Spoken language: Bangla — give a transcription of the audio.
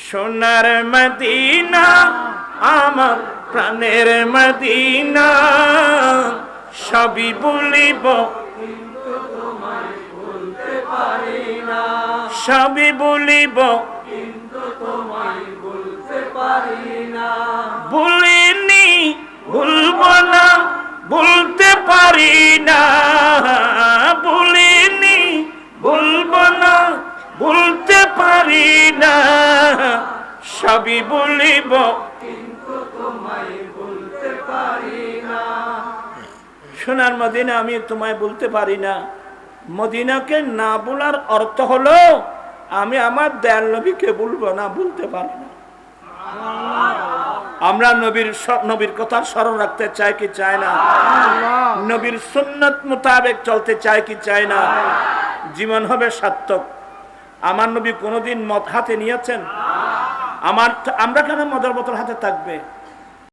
সোনার মদিনা আমার প্রাণের মদিনা, সবই বলিব কিন্তু তোমায় বলতে পারি না, সবই বলিব কিন্তু তোমায় বলতে পারি না। বলিনি ভুলব না, বলতে পারি না, বলিনি ভুলব না, বলতে পারি না, সবই বলিব কিন্তু তোমায় বলতে পারি না। সোনার মদিনা আমি তোমায় বলতে পারি না। মদিনাকে না বলার অর্থ হলো আমি আমার দয়াল নবীকে বলবো না, বলতে পারি না। আমরা নবীর কথা স্মরণ রাখতে চাই কি চাই না? নবীর সুন্নত মোতাবেক চলতে চাই কি চাই না? জীবন হবে সার্থক। আমার নবী কোনোদিন মদ হাতে নিয়েছেন? আমরা কেন মদের বোতল হাতে থাকবে?